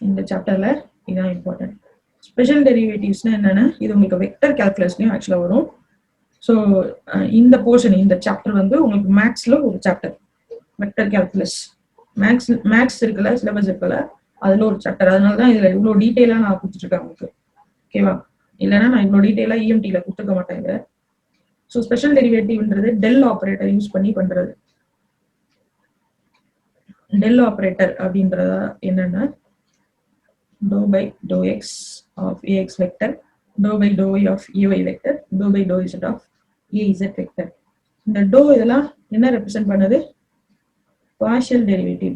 இந்த சாப்டர்ல இதான் இம்பார்ட்டன்ட். ஸ்பெஷல் டெரிவேட்டிவ்ஸ்னா என்னன்னா இது உங்களுக்கு வெக்டர் கால்குலஸ்லயும் ஆக்சுவலா வரும். ஸோ இந்த போர்ஷன் இந்த சாப்டர் வந்து உங்களுக்கு மேக்ஸ்ல ஒரு சாப்டர் வெக்டர் கால்குலஸ். மேக்ஸ் இருக்குல்ல, சிலபஸ் இருக்குல்ல, அதுல ஒரு சாப்டர். அதனால தான் இதுல இவ்வளோ டீட்டெயிலா நான் கொடுத்துருக்கேன் உங்களுக்கு. ஓகேவா? இல்லைன்னா நான் இவ்வளோ டீட்டெயிலா இஎம்டில கொடுத்துருக்க மாட்டேங்க. ஸோ ஸ்பெஷல் டெரிவேட்டிவ்ன்றது டெல் ஆப்ரேட்டர் யூஸ் பண்ணி பண்றது. டெல் ஆப்ரேட்டர் அப்படின்றதா என்னன்னா dou by dou x of ax vector, dou by dou y of ay vector, dou by dou z of az vector. இந்த dou இதெல்லாம் என்ன ரெப்ரசென்ட் பண்ணுது? Partial derivative.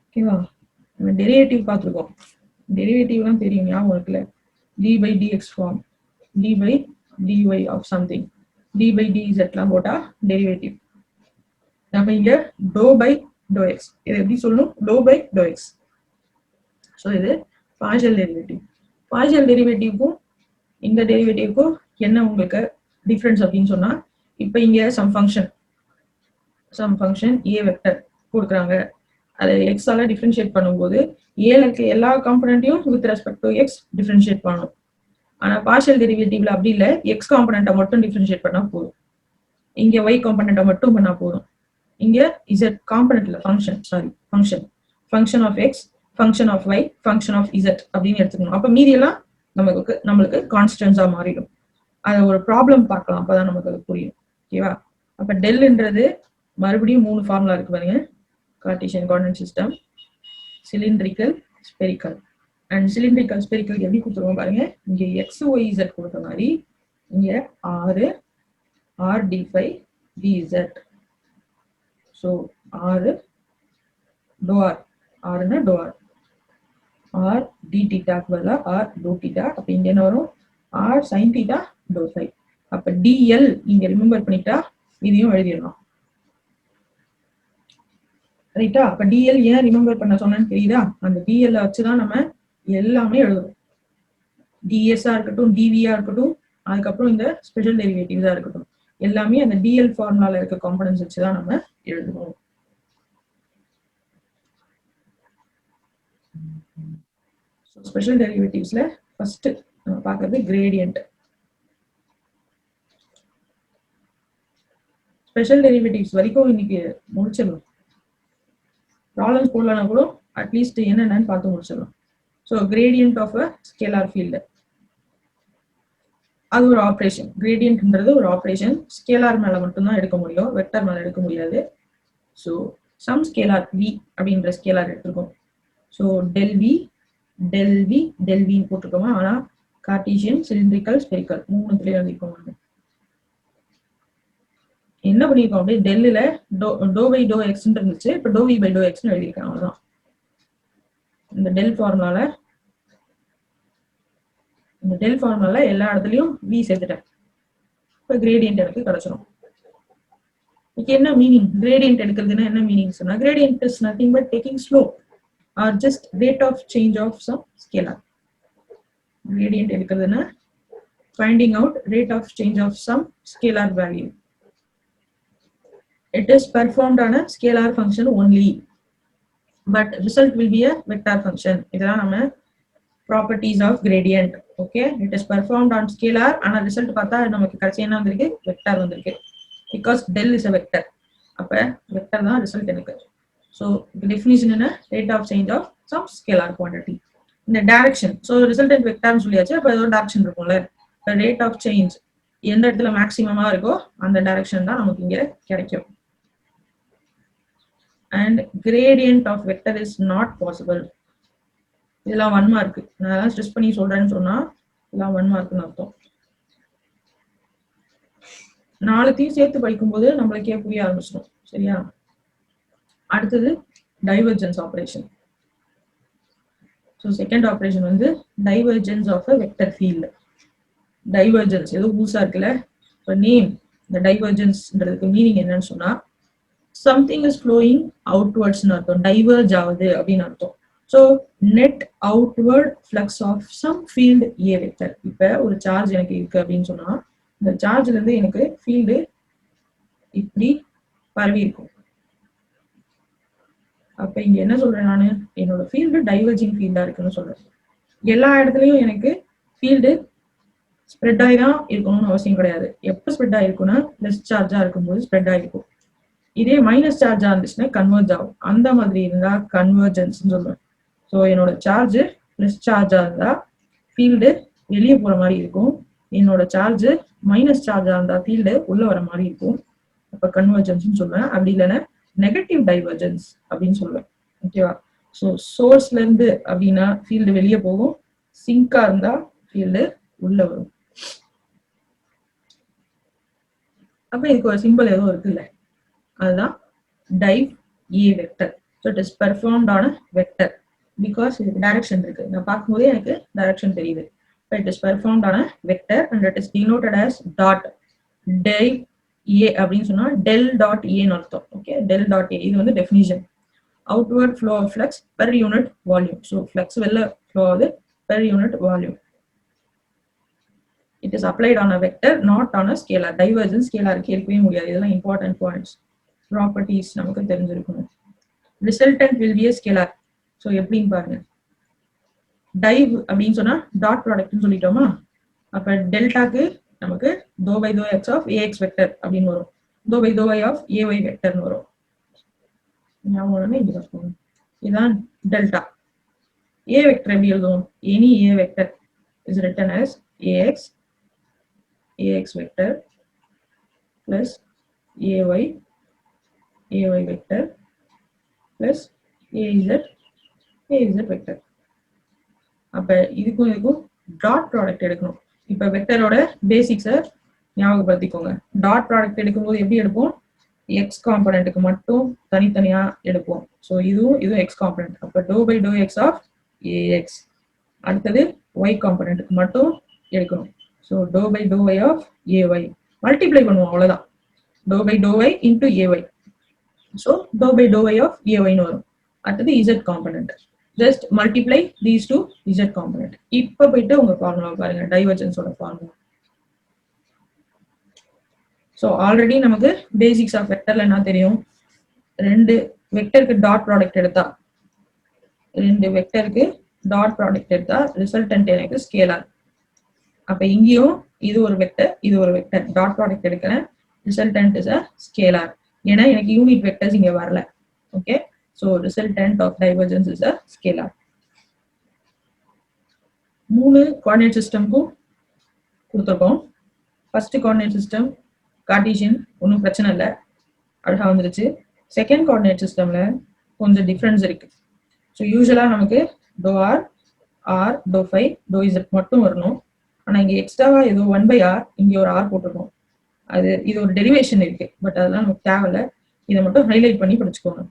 ஓகேவா? நம்ம டெரிவேட்டிவ் பார்த்துருக்கோம். டெரிவேட்டிவ்லாம் தெரியும், ஞாபகம் இருக்குல்ல? d by dx form, d by dy of something, d by dzலாம் போட்டா டெரிவேட்டிவ். நம்ம இங்க டோ பை டோ எக்ஸ், இது எப்படி சொல்லணும்? Doh by doh x. So இது பார்ஷியல் டெரிவேட்டிவ். பார்ஷியல் டெரிவேட்டிவ்க்கும் இந்த டெரிவேட்டிவ்க்கும் என்ன உங்களுக்கு டிஃப்ரென்ஸ் அப்படின்னு சொன்னா, இப்போ இங்க சம் ஃபங்க்ஷன் ஏ வெக்டர் கொடுக்குறாங்க. அதை எக்ஸால டிஃபரன்ஷியேட் பண்ணும்போது ஏல இருக்க எல்லா காம்பனண்ட்டையும் with respect to x differentiate பண்ணணும். ஆனா பார்ஷியல் டெரிவேட்டிவ்ல அப்படி இல்லை, எக்ஸ் காம்பனண்ட்டை மட்டும் டிஃபரன்ஷியேட் பண்ணா போதும். இங்க ஒய் காம்பனண்ட்டை மட்டும் பண்ணா போதும். இங்க z காம்பனன்ட்ல function of x, function of y, function of z அப்படின்னு எடுத்துக்கணும். அப்ப மீதி எல்லாம் நம்மளுக்கு கான்ஸ்டன்ஸா மாறிடும். அதை ஒரு ப்ராப்ளம் பார்க்கலாம், அப்பதான் நமக்கு அது புரியும். ஓகேவா? அப்ப டெல்ன்றது மறுபடியும் 3 ஃபார்முலா இருக்கு பாருங்க. Cartesian coordinate system, cylindrical, spherical. And cylindrical spherical எப்படி கொடுத்துருவோம் பாருங்க. இங்க எக்ஸ் ஒய் z கொடுத்த மாதிரி இங்க r d5 dz. So r dou r, r na dou r, r d theta பதிலா r dou theta. அப்ப இங்க என்ன வரும்? r sin theta dou phi. அப்ப dl இங்க ரிமெம்பர் பண்ணிட்டா இதையும் எழுதிடலாம். ரைட்டா? அப்ப dl ஏன் ரிமெம்பர் பண்ண சொன்னேன்னு தெரியுதா? அந்த dl வச்சுதான் நம்ம எல்லாமே எழுதுறோம். ds இருக்கட்டும், dv இருக்கட்டும், அதுக்கப்புறம் இந்த ஸ்பெஷல் டெரிவேட்டிவ்ஸா இருக்கட்டும், எல்லாமே அந்த dl ஃபார்முலால இருக்க காம்பனன்ட்ஸ் வச்சுதான் நம்ம எழுதுறோம். ஸ்பெஷல் டெரிவேட்டிவ்ஸ்ல ஃபர்ஸ்ட் நம்ம பார்க்கிறது கிரேடியன்ட். ஸ்பெஷல் டெரிவேட்டிவ்ஸ் வரைக்கும் இன்னைக்கு முடிச்சிடலாம். ப்ராப்ளம்ஸ் போடலன்னா கூட அட்லீஸ்ட் என்னென்னு பார்த்து முடிச்சிடலாம். So gradient of a scalar field, அது ஒரு ஆப்ரேஷன். கிரேடியன்ட்ன்றது ஒரு ஆப்ரேஷன். ஸ்கேலார் மேல மட்டும்தான் எடுக்க முடியும், வெக்டர் மேல எடுக்க முடியாது. ஸோ சம் ஸ்கேலார் வி அப்படின்ற ஸ்கேலார் எடுத்துருக்கோம். ஸோ டெல் வி போட்டிருக்கோமா? ஆனா கார்ட்டீசியன், சிலிண்ட்ரிக்கல், ஸ்பெரிக்கல் மூணுத்துலயே எழுதிக்கோங்க. என்ன பண்ணிருக்கோம்? அப்படியே டெல்லுல டோ பை டோ எக்ஸ் இருந்துச்சு, இப்ப doh v by doh x எழுதியிருக்கேன். அவ்வளவுதான். இந்த டெல் ஃபார்முலால எல்லா இடத்துலயும் வி சேர்த்துட்டேன். இப்ப கிரேடியன்ட் எனக்கு கிடைச்சிடும். இதுக்கு என்ன மீனிங்? கிரேடியன்ட் எடுக்கிறதுனா என்ன மீனிங் சொன்னா, gradient is nothing but taking slope or just rate of change of some scalar. Gradient எடுக்கிறதுனா finding out rate of change of some scalar value. It is performed on a scalar function only, but result will be a vector function. இதெல்லாம் நம்ம properties of gradient. Okay, it is performed on scalar, ஆனா result பார்த்தா நமக்கு கடைசி என்ன வந்திருக்கு? Vector வந்திருக்கு. Because del is a vector, அப்ப வெக்டர் தான் ரிசல்ட் எனக்கு. So the definition என்ன? Rate of change of some scalar quantity. இந்த direction, so resultant vector சொல்லியாச்சு. அப்ப ஏதோ direction இருக்கும்ல, rate of change எந்த இடத்துல மேக்ஸிமமா இருக்கோ அந்த direction தான் நமக்கு இங்க கிடைக்கும். And gradient of vector is not possible. இதெல்லாம் 1 மார்க். நான் ஸ்ட்ரெஸ் பண்ணி சொல்றேன்னு சொன்னா இதெல்லாம் 1 மார்க்னு அர்த்தம். நாளைக்கு சேர்த்து படிக்கும்போது நம்மளுக்கே புரிய ஆரம்பிச்சிடும். சரியா? அடுத்தது divergence operation. So second operation வந்து divergence of a vector field. Divergence ஏதோ புதுசா இருக்குல்ல. இப்போ நேம் இந்த டைவர்ஜென்ஸ்ன்றதுக்கு மீனிங் என்னன்னு சொன்னா, சம்திங் இஸ் ஃப்ளோயிங் அவுட்வர்ட்ஸ்னு அர்த்தம். டைவர்ஜ் ஆகுது அப்படின்னு அர்த்தம். So net outward flux of some field a vector. இப்போ ஒரு சார்ஜ் எனக்கு இருக்கு அப்படின்னு சொன்னா, இந்த சார்ஜ்ல இருந்து எனக்கு ஃபீல்டு இப்படி பரவி இருக்கும். அப்ப இங்க என்ன சொல்றேன் நானு, என்னோட ஃபீல்டு டைவர்ஜிங் ஃபீல்டா இருக்குன்னு சொல்றேன். எல்லா இடத்துலயும் எனக்கு ஃபீல்டு ஸ்ப்ரெட் ஆகி தான் இருக்கணும்னு அவசியம் கிடையாது. எப்ப ஸ்ப்ரெட் ஆயிருக்கும்னா லெஸ் சார்ஜா இருக்கும்போது ஸ்ப்ரெட் ஆகிருக்கும். இதே மைனஸ் சார்ஜா இருந்துச்சுன்னா கன்வெர்ஜ் ஆகும். அந்த மாதிரி இருந்தா கன்வர்ஜென்ஸ் சொல்லுவேன். ஸோ என்னோட சார்ஜ் லெஸ் சார்ஜா இருந்தா ஃபீல்டு வெளியே போற மாதிரி இருக்கும். என்னோட சார்ஜ் மைனஸ் சார்ஜா இருந்தா ஃபீல்டு உள்ள வர மாதிரி இருக்கும். அப்ப கன்வர்ஜென்ஸ் சொல்லுவேன். அப்படி இல்லைன்னா நெகட்டிவ் டைவர்ஜென்ஸ் அப்படின்னு சொல்லுவேன். ஓகேவா? ஸோ சோர்ஸ்ல இருந்து அப்படின்னா ஃபீல்டு வெளியே போகும். சிங்கா இருந்தா ஃபீல்டு உள்ள வரும். அப்ப இதுக்கு ஒரு சிம்பிள் ஏதோ இருக்குல்ல, அதுதான் div A vector. So it is performed on a vector because இதுக்கு direction இருக்கு. நான் பார்க்கும்போதே எனக்கு direction தெரியுது. But it is performed on a vector and it is denoted as dot. div A அப்படின்னு சொன்னா del dot A ன்னு அர்த்தம். Okay, del dot A இது வந்து definition. Outward flow of flux per unit volume. So flux வெளில flow ஆகுது per unit volume. It is applied on a vector, not on a scalar. Divergence scalar கேட்கவே முடியாது. இதெல்லாம் important points. Properties நமக்கு தெரிஞ்சிருக்கணும். Resultant will be a scalar. So எப்படின்னு பாருங்க. div அப்படின்னு சொன்னா டாட் ப்ராடக்ட்னு சொல்லிட்டோமா, அப்ப டெல்டாக்கு நமக்கு dou by dou x of ax vector அப்படின்னு வரும். dou by dou y of ay vectorன்னு வரும். ஞாபகம் இங்க பார்ப்போம். இதான் டெல்டா. a vector எப்படி எழுதும்? any a vector is written as ax vector plus ay vector plus az vector. அப்ப இதுக்கும் டாட் ப்ராடக்ட் எடுக்கணும். இப்ப வெக்டரோட பேசிக்ஸை ஞாபகப்படுத்திக்கோங்க. டாட் ப்ராடக்ட் எடுக்கும்போது எப்படி எடுப்போம்? எக்ஸ் காம்பனண்ட்டுக்கு மட்டும் தனித்தனியா எடுப்போம். ஸோ இதுவும் எக்ஸ் காம்பனண்ட். அப்ப doh by doh x of A x. அடுத்தது ஒய் காம்பனண்ட்டுக்கு மட்டும் எடுக்கணும். So doh by doh y of A y multiply பண்ணுவோம், அவ்வளவுதான். Doh by doh y into A y. So doh by doh y of ஏஒய்னு வரும். அடுத்தது z component. Just multiply these two z component. இப்ப போயிட்டு உங்க ஃபார்முலா பாருங்க, டைவர்ஜென்ஸோட ஃபார்முலா. ஸோ ஆல்ரெடி நமக்கு பேசிக்ஸ் ஆஃப் வெக்டர்ல என்ன தெரியும்? ரெண்டு வெக்டருக்கு டாட் ப்ராடக்ட் எடுத்தா ரிசல்டன்ட் எனக்கு ஸ்கேலார். அப்ப இங்கேயும் இது ஒரு வெக்டர், இது ஒரு வெக்டர். டாட் ப்ராடக்ட் எடுக்கிறேன், ரிசல்டன்ட் இஸ் அ ஸ்கேலார். ஏன்னா எனக்கு யூனிட் வெக்டர்ஸ் இங்க வரல. Okay, so resultant of divergence is a scalar. 3 coordinate சிஸ்டம்க்கும் கொடுத்துருக்கோம். ஃபர்ஸ்ட் கோஆர்டினேட் சிஸ்டம் கார்டீசியன், ஒன்றும் பிரச்சனை இல்லை, அழகா வந்துருச்சு. செகண்ட் கோஆர்டினேட் சிஸ்டம்ல கொஞ்சம் டிஃபரன்ஸ் இருக்கு. ஸோ யூஸ்வலா நமக்கு doh r, r, doh phi, doh z மட்டும் வரணும். ஆனா இங்க எக்ஸ்ட்ராவா ஏதோ 1/r இங்க ஒரு ஆர் போட்டிருக்கோம். இது ஒரு டெரிவேஷன் இருக்கு, பட் அதெல்லாம் நமக்கு தேவையில்ல. இதை மட்டும் ஹைலைட் பண்ணி படிச்சுக்கோங்க.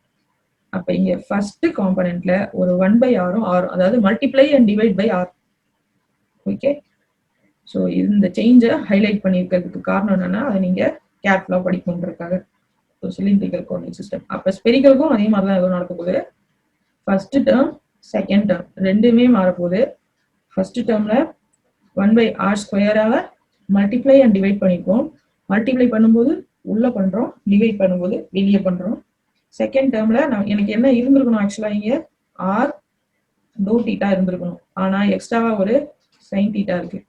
அப்ப இங்க ஃபர்ஸ்ட் காம்பனன்ட்ல ஒரு 1/r ஆர், அதாவது multiply and divide by r. Okay, so இந்த சேஞ்சை ஹைலைட் பண்ணியிருக்கிறதுக்கு காரணம் என்னன்னா அதை நீங்க கேர்ஃபுல்லா படிக்கணுன்றதுக்காக. So cylindrical coordinate system. அப்ப ஸ்பெரிக்கலுக்கும் அதே மாதிரி தான் எதுவும் நடக்க போகுது. ஃபர்ஸ்ட் டேர்ம் செகண்ட் டேர்ம் ரெண்டுமே மாறப்போகுது. ஃபர்ஸ்ட் டேர்ம்ல 1/r ஸ்கொயரால மல்டிப்ளை அண்ட் டிவைட் பண்ணிப்போம். மல்டிப்ளை பண்ணும்போது உள்ள பண்றோம், டிவைட் பண்ணும்போது வெளியே பண்றோம். செகண்ட் டேர்ம்ல எனக்கு என்ன இருந்திருக்கணும்? ஆக்சுவலா இங்க ஆர் டோ தீட்டா இருந்திருக்கணும், ஆனா எக்ஸ்ட்ராவா ஒரு சைன் தீட்டா இருக்கு.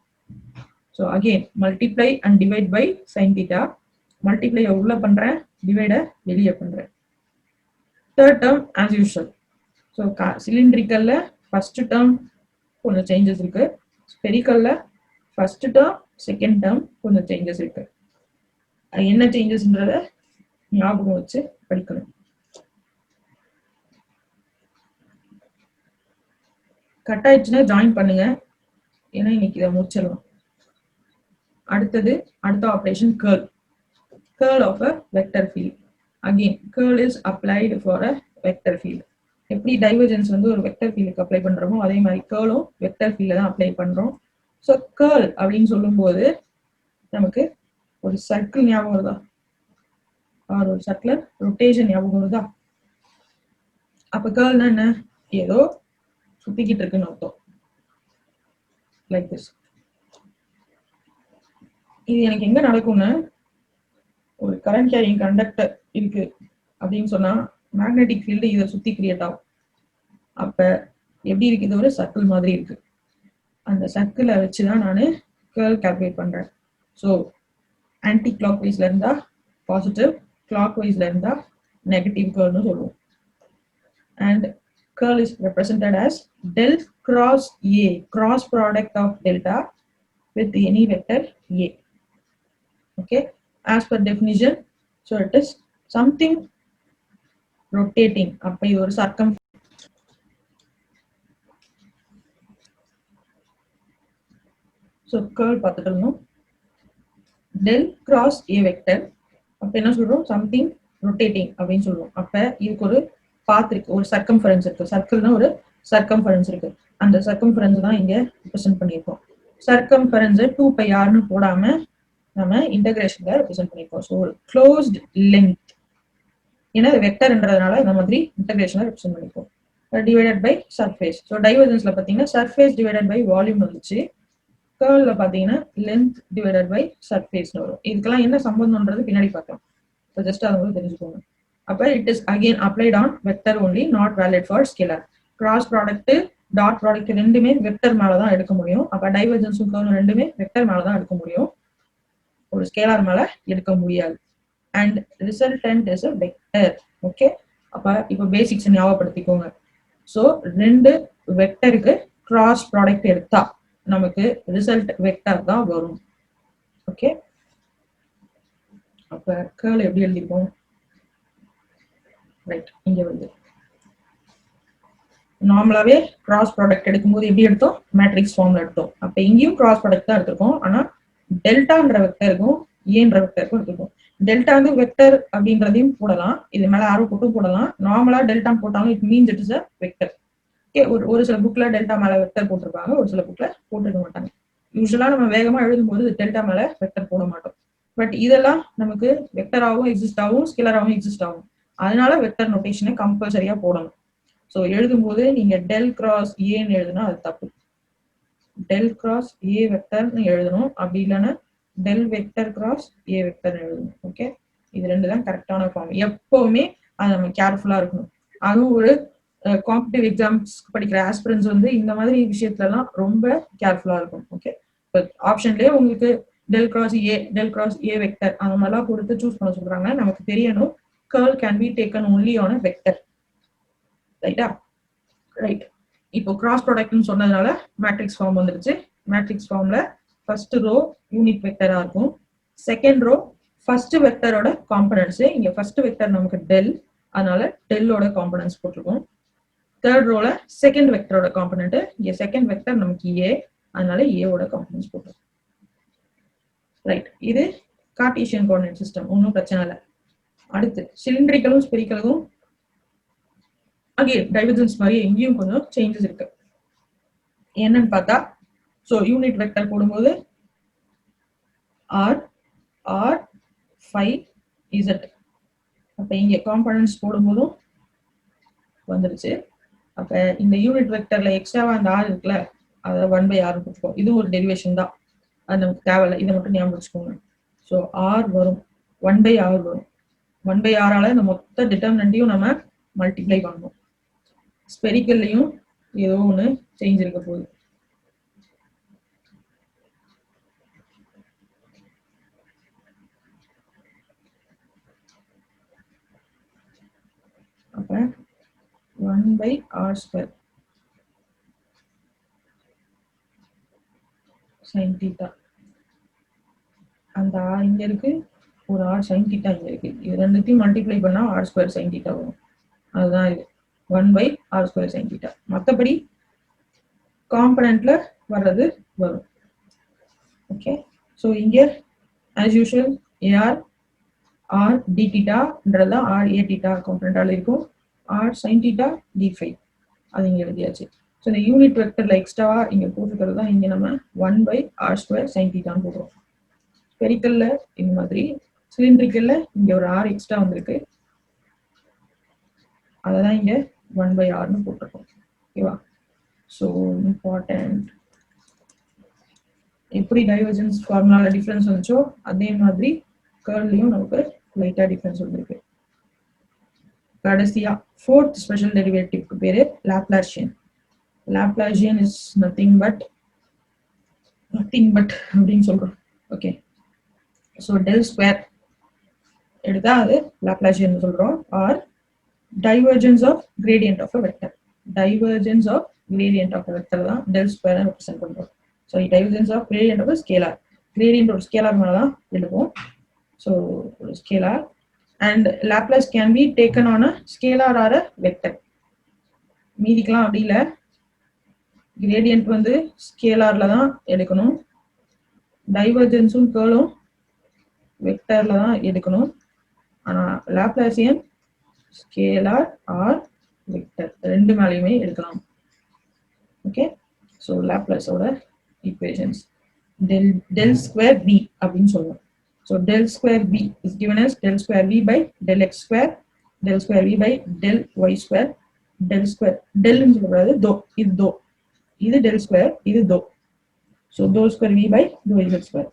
So again multiply and divide by sine theta. மல்டிப்ளைய உள்ள பண்றேன், டிவைட வெளியே பண்றேன். Third term as usual. So சிலிண்ட்ரிக்கல்ல ஃபர்ஸ்ட் டேர்ம் கொஞ்சம் சேஞ்சஸ் இருக்கு. ஸ்பெரிக்கல்ல ஃபர்ஸ்ட் டேர்ம் செகண்ட் டேர்ம் கொஞ்சம் சேஞ்சஸ் இருக்கு. அது என்ன சேஞ்சஸ்ன்றத ஞாபகம் வச்சு படிக்கணும். கட் ஆயிடுச்சுன்னா ஜாயின் பண்ணுங்க, ஏன்னா இன்னைக்கு இதை முடிச்சிடலாம். அடுத்த operation curl of a vector field. Again curl is applied for a vector field. எப்படி டைவர்ஜென்ஸ் வந்து ஒரு வெக்டர் ஃபீல்டுக்கு அப்ளை பண்றோமோ அதே மாதிரி கேர்லும் வெக்டர் ஃபீல்ட்ல தான் அப்ளை பண்றோம். ஸோ கேர்ல் அப்படின்னு சொல்லும்போது நமக்கு ஒரு சர்க்கிள் ஞாபகம் வருதா, ஒரு சர்க்குலர் ரொட்டேஷன் ஞாபகம் வருதா? அப்ப கேர்ல்னா என்ன? ஏதோ சுத்திக்கிட்டு இருக்குன்னு அர்த்தம். Like this. இது எனக்கு எங்க நடக்கும்னு, ஒரு கரண்ட் கேரிங் கண்டக்டர் இருக்கு அப்படின்னு சொன்னா மேக்னெட்டிக் ஃபீல்டு இதை சுத்தி கிரியேட் ஆகும். அப்ப எப்படி இருக்கு, இது ஒரு சர்க்கிள் மாதிரி இருக்கு. அந்த சர்க்கிளை வச்சுதான் நான் கேர்ள் கால்குலேட் பண்றேன். ஸோ ஆன்டி கிளாக் வைஸ்ல இருந்தா பாசிட்டிவ், கிளாக் வைஸ்ல இருந்தா நெகட்டிவ் கேர்ள்னு சொல்லுவோம். And girl is represented as del cross A, cross product of delta with any vector A. Okay, as per definition, so it is something rotating. அப்ப இது ஒரு சர்க்கம். So girl பார்த்துக்கணும். del cross A vector அப்ப என்ன சொல்றோம், something rotating அப்படின்னு சொல்லுவோம். அப்ப இதுக்கு ஒரு பாத் இருக்கு, ஒரு சர்க்கம்ஃபரன்ஸ் இருக்கு. சர்க்கிள்னா ஒரு சர்க்கம்ஃபரன்ஸ் இருக்கு. அந்த சர்க்கம்ஃபரன்ஸ் தான் இங்க ரெப்ரசென்ட் பண்ணியிருக்கோம். சர்க்கம்ஃபரன்ஸ் 2πrன்னு போடாம நம்ம இன்டகிரேஷன்ல ரெப்ரசென்ட் பண்ணியிருக்கோம். ஸோ ஒரு க்ளோஸ்ட் லென்த், ஏன்னா வெக்டர்ன்றதுனால இந்த மாதிரி இன்டகிரேஷன்ல ரெப்ரசென்ட் பண்ணியிருக்கோம். Divided by surface. ஸோ டைவர்ஜன்ஸ்ல பார்த்தீங்கன்னா சர்ஃபேஸ் டிவைடட் பை வால்யூம் வந்துச்சு. கேர்ள்ல பாத்தீங்கன்னா லென்த் டிவைடட் பை சர்ஃபேஸ்னு வரும். இதுக்கெல்லாம் என்ன சம்பந்தம்ன்றது பின்னாடி பார்க்கலாம். இப்போ ஜஸ்ட் அதை வந்து தெரிஞ்சுக்கோங்க. அப்ப it is again applied on vector only, not valid for scalar. Cross product, dot product ரெண்டுமே வெக்டர் மேலதான் எடுக்க முடியும். அப்ப டைவர்ஜன்ஸும் கர்லும் ரெண்டுமே வெக்டர் மேலதான் எடுக்க முடியும், ஒரு ஸ்கேலார் மேல எடுக்க முடியாது. And resultant is a vector. Okay, அப்ப இப்போ பேசிக்ஸ் ஞாபகப்படுத்திக்கோங்க. ஸோ ரெண்டு வெக்டருக்கு கிராஸ் ப்ராடக்ட் எடுத்தா நமக்கு ரிசல்ட் வெக்டர் தான் வரும். ஓகே, அப்ப கேர்ள் எப்படி எழுதிப்போம், ரைட், இங்க வந்து நார்மலாவே கிராஸ் ப்ராடக்ட் எடுக்கும்போது எப்படி எடுத்தோம், மேட்ரிக்ஸ் ஃபார்ம்ல எடுத்தோம். அப்ப இங்கேயும் கிராஸ் ப்ராடக்ட் தான் எடுத்திருக்கோம். ஆனா டெல்டான்ற வெக்டருக்கும் ஏன்ற வெக்டருக்கும் எடுத்திருக்கோம். டெல்டாங்க வெக்டர் அப்படின்றதையும் போடலாம், இது மேல ஆரோ போட்டும் போடலாம். நார்மலா டெல்டா போட்டாலும் it means it is a vector. Okay, ஒரு சில புக்ல டெல்டா மேல வெக்டர் போட்டிருப்பாங்க, ஒரு சில புக்ல போட்டிருக்க மாட்டாங்க. யூஸ்வலா நம்ம வேகமா எழுதும்போது டெல்டா மேல வெக்டர் போட மாட்டோம். பட் இதெல்லாம் நமக்கு வெக்டராகவும் எக்ஸிஸ்ட் ஆகும், ஸ்கேலராகவும் எக்ஸிஸ்ட் ஆகும். அதனால வெக்டர் நோட்டேஷனை கம்பல்சரியா போடணும். ஸோ எழுதும்போது நீங்க டெல் கிராஸ் ஏன்னு எழுதுனா அது தப்பு. டெல் கிராஸ் ஏ வெக்டர்னு எழுதணும், அப்படி இல்லைன்னா del vector cross a vector எழுதணும். ஓகே, இது ரெண்டு தான் கரெக்டான ஃபார்ம். எப்பவுமே அது நம்ம கேர்ஃபுல்லா இருக்கணும். அதுவும் ஒரு காம்படிட்டிவ் எக்ஸாம்ஸ் படிக்கிற ஆஸ்பிரன்ஸ் வந்து இந்த மாதிரி விஷயத்துல எல்லாம் ரொம்ப கேர்ஃபுல்லா இருக்கும். ஓகே, ஆப்ஷன்லயே உங்களுக்கு டெல் கிராஸ் ஏ வெக்டர் அந்த மாதிரிலாம் கொடுத்து சூஸ் பண்ண சொல்றாங்க. நமக்கு தெரியணும் curl can be taken only on a vector. ரைட்டா, ரைட். இப்போ கிராஸ் ப்ராடக்ட்னு சொன்னதுனால மேட்ரிக்ஸ் ஃபார்ம் வந்துருச்சு. மேட்ரிக்ஸ் ஃபார்ம்ல ஃபர்ஸ்ட் ரோ யூனிட் வெக்டரா இருக்கும், செகண்ட் ரோ ஃபர்ஸ்ட் வெக்டரோட காம்பனன்ட்ஸ். இங்க ஃபர்ஸ்ட் வெக்டர் நமக்கு டெல், அதனால டெல்லோட காம்பனன்ட்ஸ் போட்டிருக்கோம். தேர்ட் ரோல செகண்ட் வெக்டரோட காம்பனன்ட், இங்க செகண்ட் வெக்டர் நமக்கு ஏ, அதனால ஏவோட காம்பனன்ட்ஸ் போட்டிருக்கோம். ரைட், இது கார்ட்டீசியன் கோஆர்டினேட் சிஸ்டம், ஒன்றும் பிரச்சனை இல்லை. அடுத்து சிலிண்ட்ரிக்கலும் ஸ்பெரிக்கலும் அகைன் டைவர்ஜன்ஸ் மாதிரி எங்கேயும் கொஞ்சம் சேஞ்சஸ் இருக்கு. என்னன்னு பார்த்தா, ஸோ யூனிட் வெக்டர் போடும்போது ஆர் ஆர் 5z, அப்ப இங்க காம்பனன்ட்ஸ் போடும்போதும் வந்துருச்சு. அப்ப இந்த யூனிட் வெக்டர்ல எக்ஸ்ட்ராவா அந்த ஆர் இருக்குல்ல, அதை 1/r போட்டுக்கோ. இது ஒரு டெரிவேஷன் தான், அது நமக்கு தேவையில்லை, இதை மட்டும் ஞாபகம் வச்சுக்கோங்க. ஸோ ஆர் வரும், 1/r வரும். 1/r இந்த மொத்த டிட்டர்மினன்ட்டையும் நம்ம மல்டிப்ளை பண்ணணும். ஸ்பெரிக்கல்லையும் ஏதோ ஒன்று சேஞ்ச் இருக்க போகுது. அப்ப 1/r² sin θ. அந்த ஆர் இங்க இருக்கு, ஒரு r sin θ இங்க இருக்கு. இது ரெண்டுத்தையும் மல்டிப்ளை பண்ணா r² sin θ வரும். அதுதான் இது 1/r² sin θ. மற்றபடி காம்பனன்ட்ல வர்றது வரும். ஓகே, ஸோ இங்க as usual A r r d தீட்டான்றதுதான் ஆர் ஏ தீட்டா காம்பனண்டால இருக்கும். ஆர் சைன் தீட்டா d5 அது இங்க எழுதியாச்சு. ஸோ இந்த யூனிட் வெக்டர்ல எக்ஸ்ட்ராவா இங்க போட்டுக்கிறது தான் இங்க நம்ம 1/r² sin θன்னு போடுறோம். ஸ்பெரிக்கல்ல இந்த மாதிரி, சிலிண்ட்ரிக்கல்ல இங்க ஒரு ஆர் எக்ஸ்ட்ரா வந்திருக்கு, அததான் இங்க 1/rன்னு போட்டிருக்கோம். ஓகேவா? ஸோ இம்பார்ட்டன்ட், எப்படி டைவர்ஜன்ஸ் ஃபார்முலால டிஃபரன்ஸ் வந்துச்சோ அதே மாதிரி கர்ல்லையும் நமக்கு லைட்டா டிஃபரன்ஸ் வந்திருக்கு. கடைசியா fourth ஸ்பெஷல் டெரிவேட்டிவ்க்கு பேரு Laplacian. Laplacian is nothing but அப்படின்னு சொல்றோம். ஓகே, ஸோ டெல் ஸ்கொயர் எடுத்தா அது லாப்லாசியன் சொல்றோம். Or divergence of gradient of a vector. Divergence of gradient of a vector தான் டெல் ஸ்கொயர் ரெப்ரசென்ட் பண்றோம். Sorry, divergence of gradient of scalar. Gradient ஒரு scalar மேல தான் எழுதுவோம். ஸோ ஒரு scalar and Laplace can be taken on a scalar or a vector. மீதிக்கலாம் அப்படி இல்லை, gradient வந்து ஸ்கேலார்ல தான் எடுக்கணும், டைவர்ஜென்ஸும் கேர்லும் வெக்டர்ல தான் எடுக்கணும். ஆனா லாப்லாசியன் ஸ்கேலார் ஆர் வெக்டர் ரெண்டு மேலேயுமே எடுக்கலாம். ஓகே, ஸோ லாப்லாஸோட ஈக்குவேஷன்ஸ் டெல் ஸ்கொயர் பி அப்படின்னு சொல்லுவோம். So del square b is given as del square v by del x square, del square v by del y square, del square del ன்னு சொல்லக்கூடாது, தோ இது தோ, இது del square, இது தோ. So dou square v by dou z square.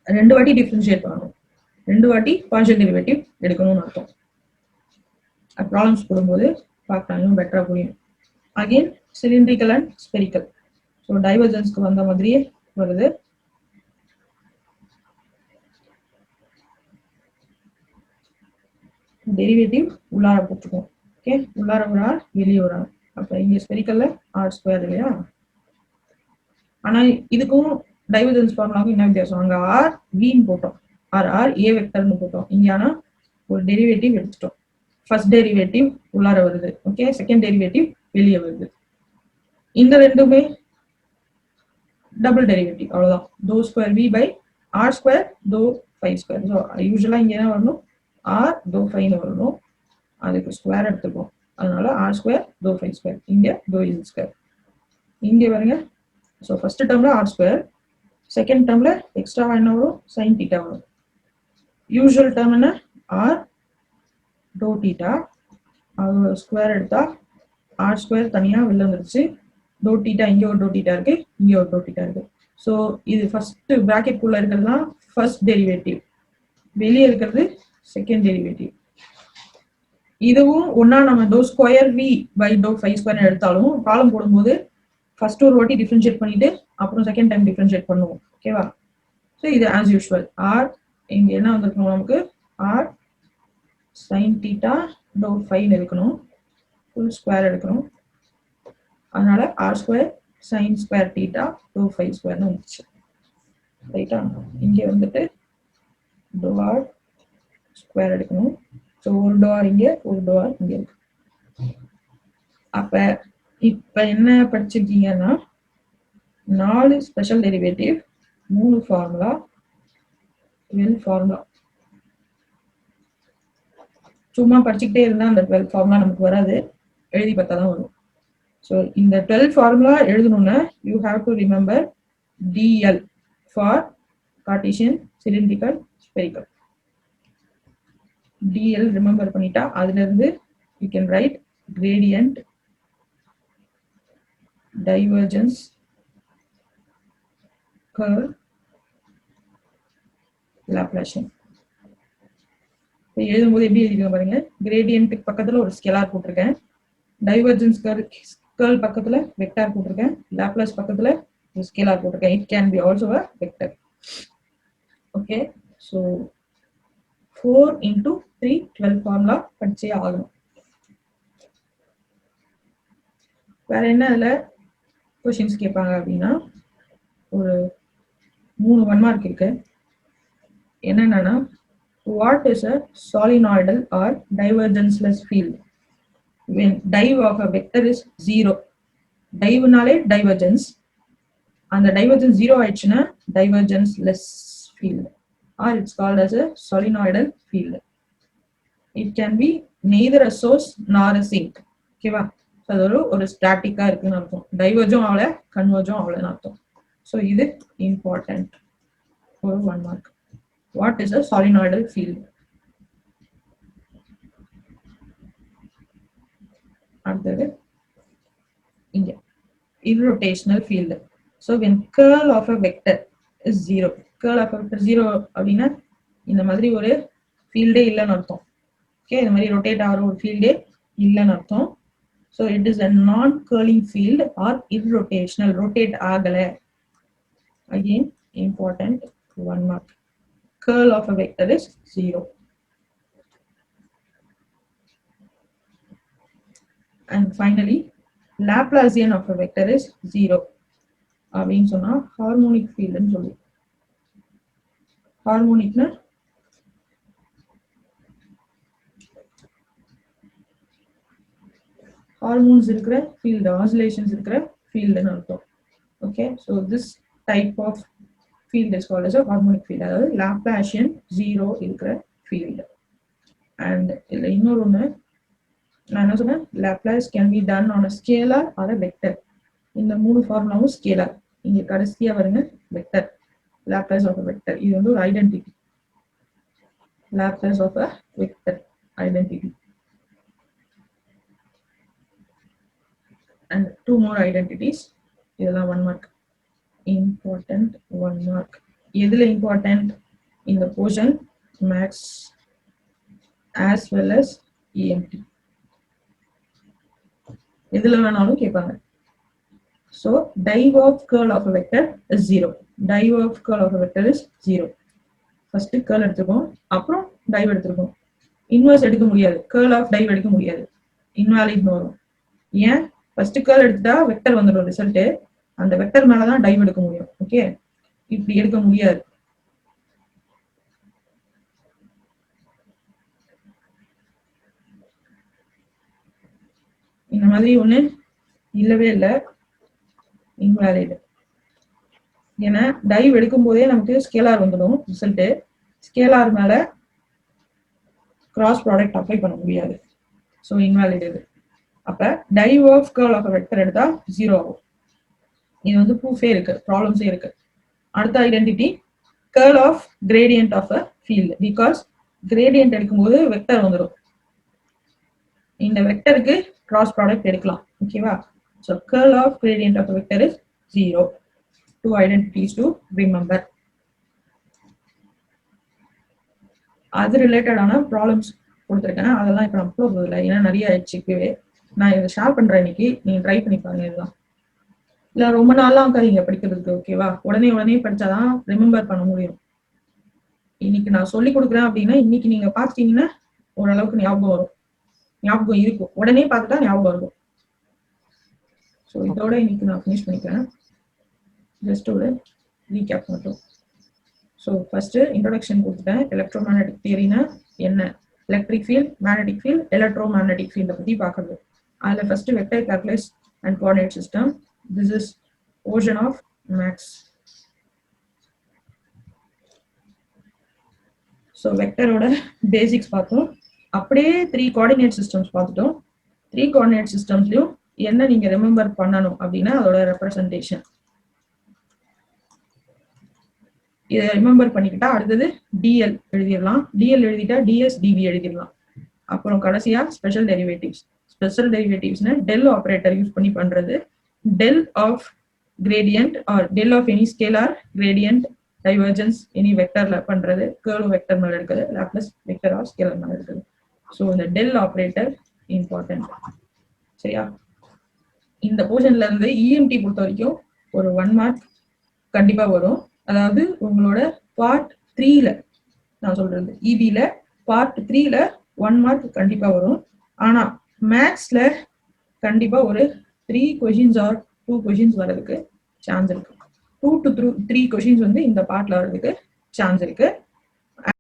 ரெண்டு வாட்டி டிஃபரன்ஷியேட் பண்ணணும், ரெண்டு வாட்டி பார்ஷியல் டெரிவேட்டிவ் எடுக்கணும்னு அர்த்தம். ப்ராப்ளம்ஸ் போடும்போது பார்க்கலாம், இன்னும் பெட்டரா புரியும். Again cylindrical and spherical. So டைவர்ஜென்ஸ்க்கு வந்த மாதிரியே வருது. டெரிவேட்டிவ் உள்ளார போட்டுருக்கோம். ஓகே, உள்ளார ஒரு ஆர் வெளியே ஒரு ஆர். அப்ப இங்க ஸ்பெரிக்கல்ல ஆர் ஸ்கொயர் இல்லையா? ஆனா இதுக்கும் டைவர்ஜென்ஸ் ஃபார்முலாவுக்கும் என்ன வித்தியாசம்? அங்க ஆர் வின்னு போட்டோம், ஆர் ஏ வெக்டர்னு போட்டோம். இங்க ஆனா ஒரு டெரிவேட்டிவ் எடுத்துட்டோம். ஃபர்ஸ்ட் டெரிவேட்டிவ் உள்ளார வருது, ஓகே, செகண்ட் டெரிவேட்டிவ் வெளியே வருது. இந்த ரெண்டுமே டபுள் டெரிவேட்டிவ், அவ்வளவுதான். Doh square v by r square doh five square. So யூஸ்வலா இங்க என்ன வரணும்? ஆர் டோ ஃபைவ்னு வரணும், அதுக்கு ஸ்கொயர் எடுத்துப்போம். அதனால r square doh five square, இங்க டோ இஸ் ஸ்கொயர். இங்க பாருங்க, ஸோ ஃபர்ஸ்ட் டேர்ம்ல ஆர் ஸ்கொயர், செகண்ட் டேர்ம்ல எக்ஸ்ட்ரா என்ன வரும்? சைன் தீட்டா வரும். யூஸ்வல் டேர்ம் என்ன? ஆர் டோ தீட்டா, அது ஸ்கொயர் எடுத்தா ஆர் ஸ்கொயர் தனியா வெளில வந்துருச்சு. டோ தீட்டா இங்க ஒரு டோ தீட்டா இருக்கு, இங்க ஒரு டோ தீட்டா இருக்கு. ஸோ இது ஃபர்ஸ்ட் பிராக்கெட் குள்ள இருக்கிறது தான் ஃபர்ஸ்ட் டெரிவேட்டிவ், வெளியே இருக்கிறது செகண்ட் டெரிவேட்டிவ். இதுவும் ஒன்னா நம்ம doh square v by doh five square எடுத்தாலும் காலம் போடும்போது ஃபர்ஸ்ட் ஒரு வாட்டி டிஃபரன்ஷியேட் பண்ணிட்டு அப்புறம் செகண்ட் டைம் டிஃபரன்ஷியேட் பண்ணுவோம். ஓகேவா? ஸோ இது ஆஸ் யூஸ்வல். ஆர் இங்க என்ன வந்திருக்கணும்? நமக்கு r sine theta doh five எடுக்கணும், ஃபுல் ஸ்கொயர் எடுக்கணும். அதனால r square sine square theta doh five ஸ்கொயர்னு வந்துச்சு. ரைட்டா? இங்க வந்துட்டு டோ ஆர் ஸ்கொயர் எடுக்கணும். ஸோ ஒரு டோர் இங்கே, ஒரு டோர் இங்க இருக்கு. அப்ப இப்ப என்ன படிச்சிருக்கீங்கன்னா 4 ஸ்பெஷல் டெரிவேட்டிவ், 3 ஃபார்முலா, 12 ஃபார்முலா. சும்மா படிச்சுக்கிட்டே இருந்தா அந்த 12 ஃபார்முலா நமக்கு வராது, எழுதி பார்த்தா தான் வரும். ஸோ இந்த 12 ஃபார்முலா எழுதணும்னா you have to remember dl for Cartesian, cylindrical, spherical. Dl remember பண்ணிட்டா அதுல இருந்து you can write gradient, divergence, curl, Laplacian. எழுதும்போது எப்படி எழுதிருக்கேன் பாருங்க. கிரேடியன்ட்டுக்கு பக்கத்துல ஒரு ஸ்கேலார் போட்டிருக்கேன், டைவர்ஜென்ஸ் கர்ல் பக்கத்துல வெக்டார் போட்டிருக்கேன், லாப்லாஸ் பக்கத்துல ஒரு ஸ்கேலார் போட்டிருக்கேன். It can be also a vector. Okay, so 4 into 3 12 formula படிச்சே ஆகணும். வேற என்ன அதுல கொஸ்டின்ஸ் கேட்பாங்க அப்படின்னா, ஒரு 3 1 மார்க் இருக்கு. என்னன்னா, what is a solenoidal or divergenceless field when div of a vector is 0? diveனாலே divergence, அந்த divergence 0 ஆயிடுச்சுன்னா divergenceless field, or it's called as a solenoidal field. It can be neither a source nor a sink. ஓகேவா? அது ஒரு ஸ்டாட்டிக்கா இருக்குன்னு அர்த்தம். டைவர்ஜும் ஆகல, கன்வர்ஜும் ஆகலன்னு அர்த்தம். So இது இம்பார்ட்டன்ட் ஒரு 1 mark. What is a solenoidal field? அடுத்தது இங்க irrotational field. So when curl of a vector is 0, curl of a vector 0 அப்படின்னா இந்த மாதிரி ஒரு ஃபீல்டே இல்லைன்னு அர்த்தம். ஓகே, இந்த மாதிரி ரொட்டேட் ஆகிற ஒரு ஃபீல்டே இல்லைன்னு அர்த்தம். ஸோ இட் இஸ் அ நான் கேர்லிங் ஃபீல்ட் ஆர் இர்ரொட்டேஷனல், ரொட்டேட் ஆகலை. Again important 1 mark. Curl of a vector is 0. And finally, Laplacian of a vector is 0. அப்படின்னு சொன்னா ஹார்மோனிக் ஃபீல்டுன்னு சொல்லுவோம். ஹார்மோனிக்னா ஹார்மோன்ஸ் இருக்கிற ஃபீல்டு, ஆசிலேஷன்ஸ் இருக்கிற ஃபீல்டுன்னு அர்த்தம். Okay, so this type of field is called as a harmonic field, அதாவது லாப்லாசியன் 0 இருக்கிற ஃபீல்டு. அண்ட் இதுல இன்னொரு ஒன்று நான் என்ன சொன்னேன், Laplace can be done on a scalar or a vector. இந்த 3 ஃபார்முலாவும் ஸ்கேலார். இங்க கடைசியா வருங்க vector, Laplace of a vector. இது வந்து ஒரு identity, Laplace of a vector identity. And 2 more identities. இதெல்லாம் 1 mark. Important 1 mark. எதுல important? In the portion max as well as EMT. எதுல வேணாலும் கேட்பாங்க. So div of curl of a vector is 0. Div of curl of a vector is 0. First curl எடுத்துக்கோம், அப்புறம் div எடுத்துக்கோம். Inverse எடுக்க முடியாது, curl of div எடுக்க முடியாது, invalid வரும். ஏன்? ஃபர்ஸ்ட் curl எடுத்தா வெக்டர் வந்துடும் ரிசல்ட், அந்த வெக்டர் மேலதான் div எடுக்க முடியும். ஓகே, இப்படி எடுக்க முடியாது. இந்த மாதிரி ஒண்ணு இல்லவே இல்லை, இன்வாலிட். ஏன்னா div எடுக்கும் போதே நமக்கு ஸ்கேலார் வந்துடும் ரிசல்ட், ஸ்கேலார் மேல கிராஸ் ப்ராடக்ட் அப்ளை பண்ண முடியாது. ஸோ இன்வாலிட் இது. அப்ப div of curl of a vector எடுத்தா 0 ஆகும். இது வந்து ப்ரூஃபே இருக்கு, ப்ராப்ளம்ஸே இருக்கு. அடுத்த identity curl of gradient of a field, because gradient எடுக்கும்போது வெக்டர் வந்துடும், இந்த வெக்டருக்கு கிராஸ் ப்ராடக்ட் எடுக்கலாம். ஓகேவா? So curl of gradient of a vector is 0. 2 identities to remember. அது ரிலேட்டடான ப்ராப்ளம்ஸ் கொடுத்துருக்கேன், அதெல்லாம் இப்போ நான் போகிறது இல்லை, ஏன்னா நிறைய ஆயிடுச்சு. இப்பவே நான் இதை ஷேர் பண்றேன், இன்னைக்கு நீங்க ட்ரை பண்ணி பாருங்க. இதுதான் இல்ல ரொம்ப நாளாக உட்காரிங்க படிக்கிறதுக்கு. ஓகேவா? உடனே படிச்சாதான் ரிமெம்பர் பண்ண முடியும். இன்னைக்கு நான் சொல்லி கொடுக்குறேன் அப்படின்னா இன்னைக்கு நீங்க பாத்துட்டீங்கன்னா ஓரளவுக்கு ஞாபகம் வரும், ஞாபகம் இருக்கும். உடனே பார்த்துட்டா ஞாபகம் இருக்கும். ஸோ இதோட இன்னைக்கு நான் ஃபினிஷ் பண்ணிக்கிறேன். ஜஸ்ட் ஒரு ரீகேப் மட்டும். ஸோ ஃபர்ஸ்ட் இன்ட்ரோடக்ஷன் கொடுத்துட்டேன். எலக்ட்ரோமேக்னெட்டிக் தியரினா என்ன, electric field, magnetic field, electromagnetic ஃபீல்டை பத்தி பார்க்கறது. அதில் first vector calculus and coordinate system. This is portion of maths. So வெக்டரோட பேசிக்ஸ் பார்த்தோம். அப்படியே 3 கோஆர்டினேட் சிஸ்டம்ஸ் பார்த்துட்டோம். 3 கோஆர்டினேட் சிஸ்டம்ஸ்லையும் என்ன நீங்க ரிமெம்பர் பண்ணணும் அப்படின்னா அதோட ரெப்ரசன்டேஷன். இதை ரிமெம்பர் பண்ணிக்கிட்டா அடுத்தது டிஎல் எழுதிடலாம். டிஎல் எழுதிட்டா டிஎஸ் டிவி எழுதிடலாம். அப்புறம் கடைசியா ஸ்பெஷல் டெரிவேட்டிவ்ஸ். ஸ்பெஷல் டெரிவேட்டிவ்ஸ்னா டெல் ஆப்ரேட்டர் யூஸ் பண்ணி பண்றது. Del of gradient or del of any scalar gradient divergence any வெக்டர்ல பண்றது. கர்வ் வெக்டர் மேல இருக்குது, லாப்லாஸ் வெக்டர் ஆர் ஸ்கேலார் மேல இருக்குது. ஸோ இந்த டெல் ஆப்ரேட்டர் இம்பார்ட்டன்ட். சரியா? இந்த போர்ஷன்ல இருந்து இஎம்டி பொறுத்த வரைக்கும் ஒரு 1 மார்க் கண்டிப்பா வரும். அதாவது உங்களோட பார்ட் 3ல நான் சொல்றது, இபில பார்ட் 3ல 1 மார்க் கண்டிப்பா வரும். ஆனா மேத்ஸ்ல கண்டிப்பா ஒரு 3 கொஸ்டின்ஸ் ஆர் 2 கொஸ்டின்ஸ் வர்றதுக்கு சான்ஸ் இருக்கு. 2 to 3 கொஸ்டின்ஸ் வந்து இந்த பார்ட்ல வர்றதுக்கு சான்ஸ் இருக்கு.